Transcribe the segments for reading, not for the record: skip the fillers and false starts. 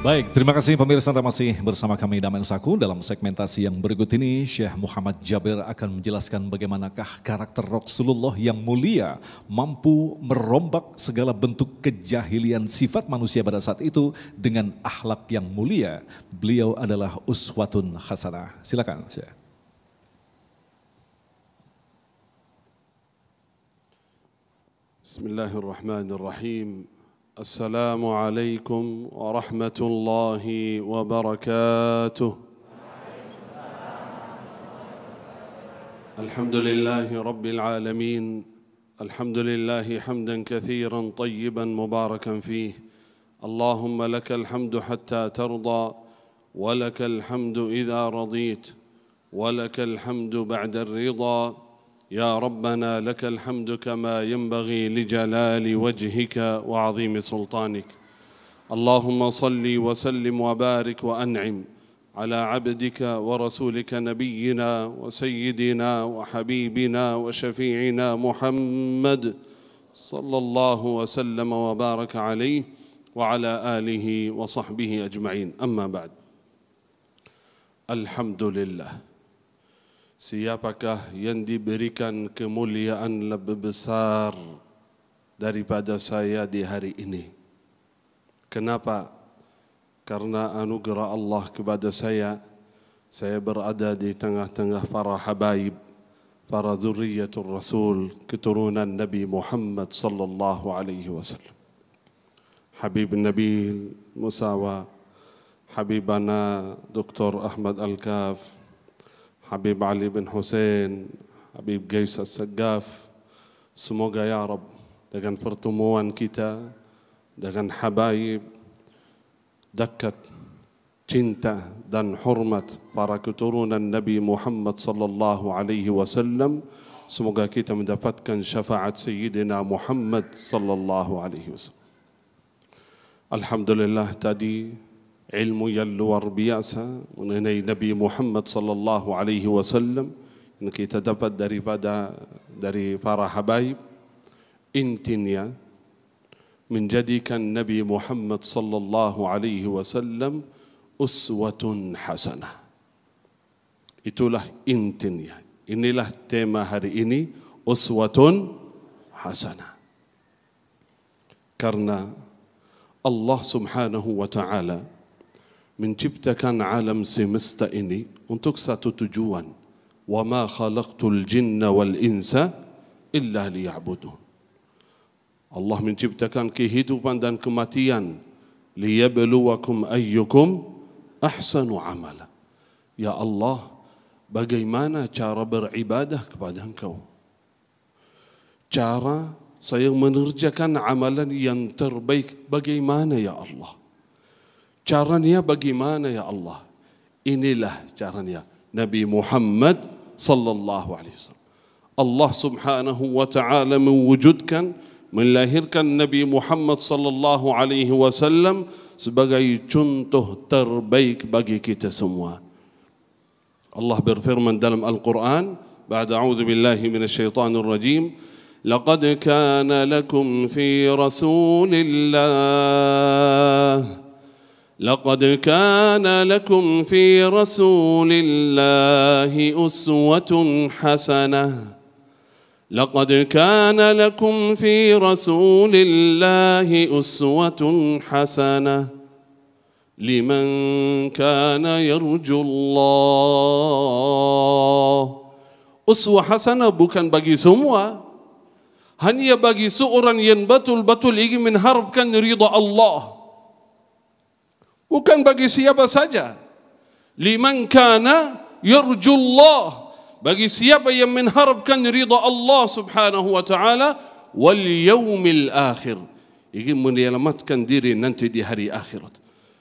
Baik, terima kasih pemirsa, Anda masih bersama kami Damai Nusaku. Dalam segmentasi yang berikut ini, Syekh Muhammad Jabir akan menjelaskan bagaimanakah karakter Rasulullah yang mulia mampu merombak segala bentuk kejahilian sifat manusia pada saat itu dengan akhlak yang mulia. Beliau adalah uswatun hasanah. Silakan, Syekh. Bismillahirrahmanirrahim. Assalamualaikum warahmatullahi wabarakatuh. Alhamdulillahi rabbil alamin. Alhamdulillahi hamdan kathiran tayyiban mubarakan fih. Allahumma lakal hamdu hatta tarda, wa lakal hamdu idha radit, wa lakal hamdu ba'da ar-ridha. يا ربنا لك الحمد كما ينبغي لجلال وجهك وعظيم سلطانك. اللهم صل وسلم وبارك وأنعم على عبدك ورسولك نبينا وسيدنا وحبيبنا وشفيعنا محمد صلى الله وسلم وبارك عليه وعلى آله وصحبه أجمعين. أما بعد. الحمد لله. Siapakah yang diberikan kemuliaan lebih besar daripada saya di hari ini? Kenapa? Karena anugerah Allah kepada saya berada di tengah-tengah para habaib, para zuriyatul Rasul, keturunan Nabi Muhammad sallallahu alaihi wasallam. Habib Nabil Musawa, Habibana Dr. Ahmad Al-Kaf, Habib Ali bin Hussein, Habib Gais As-Saggaf, semoga ya Rab dengan pertemuan kita dengan habaib, dekat, cinta dan hormat para keturunan Nabi Muhammad sallallahu alaihi wasallam, semoga kita mendapatkan syafaat Sayyidina Muhammad sallallahu alaihi wasallam. Alhamdulillah, tadi ilmu yang luar biasa mengenai Nabi Muhammad sallallahu alaihi wasallam yang kita dapat dari para habaib, intinya menjadikan Nabi Muhammad sallallahu alaihi wasallam uswatun hasanah. Itulah intinya. Inilah tema hari ini, uswatun hasanah. Karena Allah Subhanahu wa taala menciptakan alam semesta ini untuk satu tujuan. Wa ma khalaqtul jinna wal insa illa liya'budun. Allah menciptakan kehidupan dan kematian liyabluwakum ayyukum ahsanu amala. Ya Allah, bagaimana cara beribadah kepada Engkau? Cara saya mengerjakan amalan yang terbaik bagaimana ya Allah? Caranya bagaimana ya Allah? Inilah caranya Nabi Muhammad sallallahu alaihi wasallam. Allah Subhanahu wa taala mewujudkan, melahirkan Nabi Muhammad sallallahu alaihi wasallam sebagai contoh terbaik bagi kita semua. Allah berfirman dalam Al-Quran, ba'da a'udzu billahi minasyaitonir rajim, laqad kana lakum fi Rasulillah لقد كان لكم في رسول الله أسوة حسنة. لقد كان لكم في رسول الله أسوة حسنة لمن كان يرجو الله. Uswah hasanah bukan bagi semua, hanya bagi seorang yang betul-betul ingin mengharapkan ridha Allah. Bukan bagi siapa saja. Liman kana yarjullah, bagi siapa yang mengharapkan ridha Allah Subhanahu wa taala, wal yaumil akhir, ingin menyelamatkan diri nanti di hari akhirat.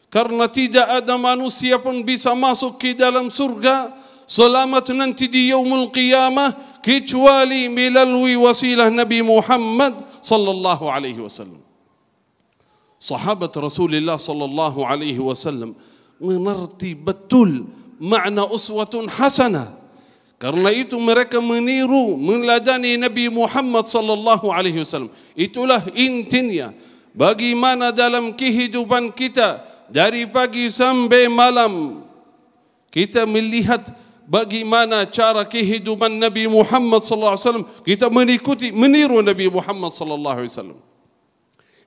Karena tidak ada manusia pun bisa masuk ke dalam surga selamat nanti di yaumul qiyamah kecuali melalui wasilah Nabi Muhammad sallallahu alaihi wasallam. Sahabat Rasulullah sallallahu alaihi wasallam mengerti betul makna uswatun hasanah. Karena itu mereka meniru, meneladani Nabi Muhammad sallallahu alaihi wasallam. Itulah intinya bagaimana dalam kehidupan kita dari pagi sampai malam kita melihat bagaimana cara kehidupan Nabi Muhammad sallallahu alaihi wasallam, kita meniru Nabi Muhammad sallallahu alaihi wasallam.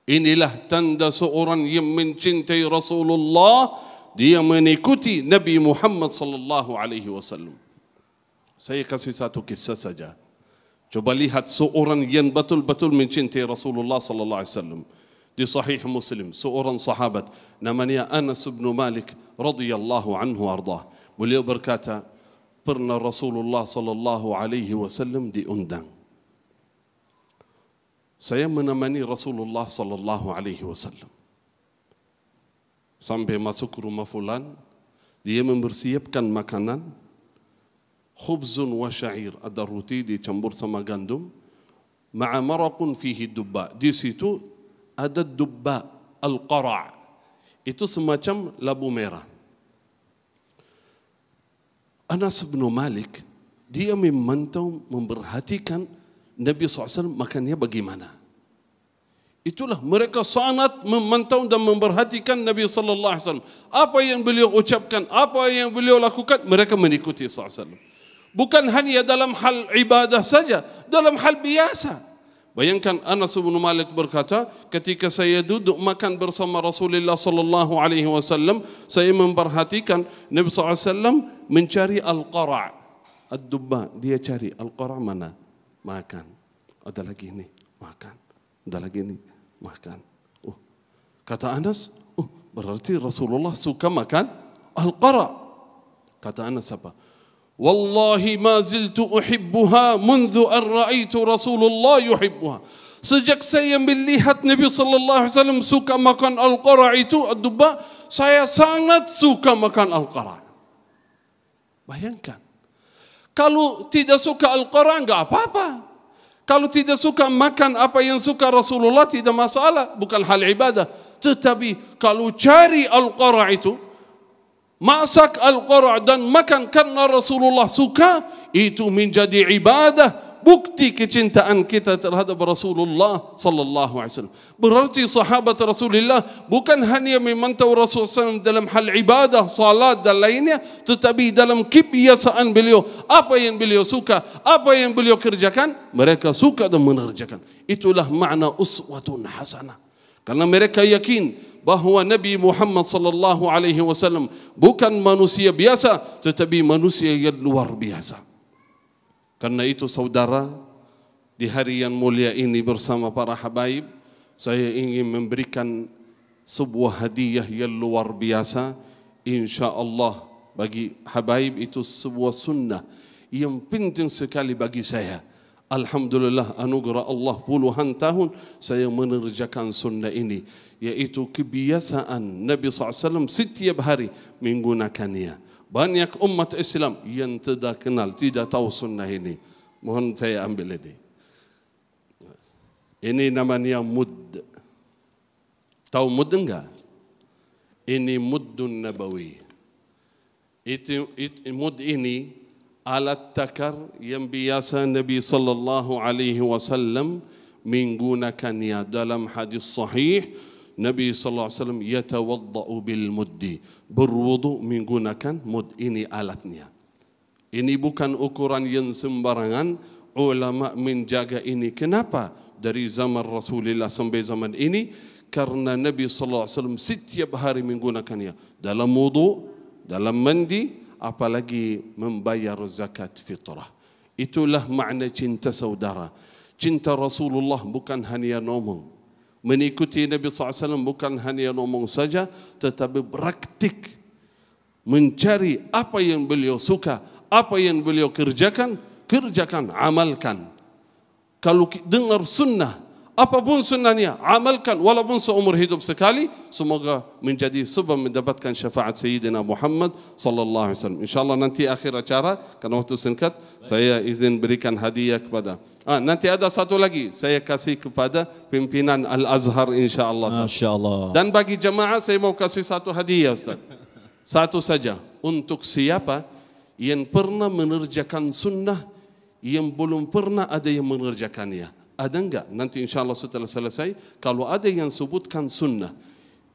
Inilah tanda seorang yang mencintai Rasulullah, dia mengikuti Nabi Muhammad sallallahu alaihi wasallam. Saya kasih satu kisah saja. Coba lihat seorang yang betul-betul mencintai Rasulullah sallallahu alaihi wasallam. Di Sahih Muslim, seorang sahabat namanya Anas bin Malik radhiyallahu anhu ardah. Beliau berkata, pernah Rasulullah sallallahu alaihi wasallam diundang. Saya menemani Rasulullah sallallahu alaihi wasallam. Sampai masuk rumah fulan, dia mempersiapkan makanan, khubzun wa syair, ada roti dicampur sama gandum, ma'a maraqun fihi dubba. Di situ ada dubba al-qara', itu semacam labu merah. Anas bin Malik, dia memantau, memperhatikan Nabi SAW makannya bagaimana. Itulah mereka sangat memantau dan memperhatikan Nabi SAW. Apa yang beliau ucapkan, apa yang beliau lakukan, mereka mengikuti SAW. Bukan hanya dalam hal ibadah saja, dalam hal biasa. Bayangkan Anas bin Malik berkata, ketika saya duduk makan bersama Rasulullah sallallahu alaihi wasallam, saya memperhatikan Nabi sallallahu alaihi wasallam mencari al-qara', ad-dubba, dia cari al-qara' mana? Makan. Ada lagi ini, makan. Ada lagi ini, makan. Kata Anas, berarti Rasulullah suka makan al-qara'. Kata Anas apa? Wallahi ma ziltu uhibbuha mundu an ra'aitu Rasulullah yuhibbuha. Sejak saya melihat Nabi sallallahu alaihi wasallam suka makan al-qara' itu, ad-dubba, saya sangat suka makan al-qara'. Bayangkan. Kalau tidak suka al-qara' enggak apa-apa. Kalau tidak suka makan apa yang suka Rasulullah tidak masalah, bukan hal ibadah. Tetapi kalau cari al-qara' itu, masak al-qara' dan makan karena Rasulullah suka, itu menjadi ibadah, bukti kecintaan kita terhadap Rasulullah sallallahu alaihi wasallam. Berarti sahabat Rasulullah bukan hanya memantau Rasulullah dalam hal ibadah, salat dan lainnya, tetapi dalam kebiasaan beliau, apa yang beliau suka, apa yang beliau kerjakan, mereka suka dan mengerjakan. Itulah makna uswatun hasanah. Karena mereka yakin bahawa Nabi Muhammad sallallahu alaihi wasallam bukan manusia biasa, tetapi manusia yang luar biasa. Karena itu saudara, di hari yang mulia ini bersama para habaib, saya ingin memberikan sebuah hadiah yang luar biasa. InsyaAllah bagi habaib itu sebuah sunnah yang penting sekali bagi saya. Alhamdulillah, anugerah Allah puluhan tahun saya mengerjakan sunnah ini, yaitu kebiasaan Nabi SAW setiap hari menggunakannya. Banyak umat Islam yang tidak kenal, tidak tahu sunnah ini. Mohon saya ambil ini. Ini namanya mud. Tahu mud enggak? Ini muddun nabawi. Mud ini alat takar yang biasa Nabi sallallahu alaihi wasallam menggunakannya. Dalam hadis sahih, Nabi sallallahu alaihi wasallam yatawaddau bil muddi, berwudu menggunakan mud. Ini alatnya. Ini bukan ukuran yang sembarangan. Ulama menjaga ini. Kenapa? Dari zaman Rasulullah sampai zaman ini, karena Nabi sallallahu alaihi wasallam setiap hari menggunakannya dalam wudu, dalam mandi, apalagi membayar zakat fitrah. Itulah makna cinta saudara. Cinta Rasulullah bukan hanya ngomong. Mengikuti Nabi SAW bukan hanya ngomong saja, tetapi praktik. Mencari apa yang beliau suka, apa yang beliau kerjakan, amalkan. Kalau dengar sunnah, apapun sunnahnya, amalkan walaupun seumur hidup sekali. Semoga menjadi sebab mendapatkan syafaat Sayyidina Muhammad sallallahu alaihi wasallam. Insyaallah nanti akhir acara, karena waktu singkat, saya izin berikan hadiah kepada. Nanti ada satu lagi saya kasih kepada pimpinan Al-Azhar insyaallah. Masyaallah. Dan bagi jemaah saya mau kasih satu hadiah Ustaz. Satu saja untuk siapa yang pernah mengerjakan sunnah yang belum pernah ada yang mengerjakannya. Ada enggak? Nanti insyaAllah setelah selesai, kalau ada yang sebutkan sunnah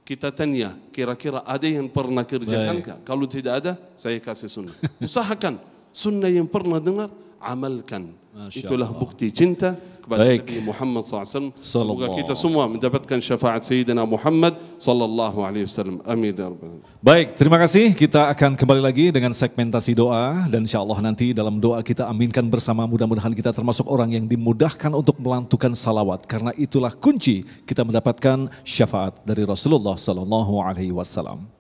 kita tanya, kira-kira ada yang pernah kerjakan kah? Kalau tidak ada, saya kasih sunnah. Usahakan sunnah yang pernah dengar, amalkan. Itulah bukti cinta kepada Nabi Muhammad SAW. Semoga kita semua mendapatkan syafaat Sayyidina Muhammad sallallahu alaihi wasallam. Amin ya rabbal alamin. Baik, terima kasih. Kita akan kembali lagi dengan segmentasi doa dan insya Allah nanti dalam doa kita aminkan bersama, mudah-mudahan kita termasuk orang yang dimudahkan untuk melantukan salawat, karena itulah kunci kita mendapatkan syafaat dari Rasulullah sallallahu alaihi wasallam.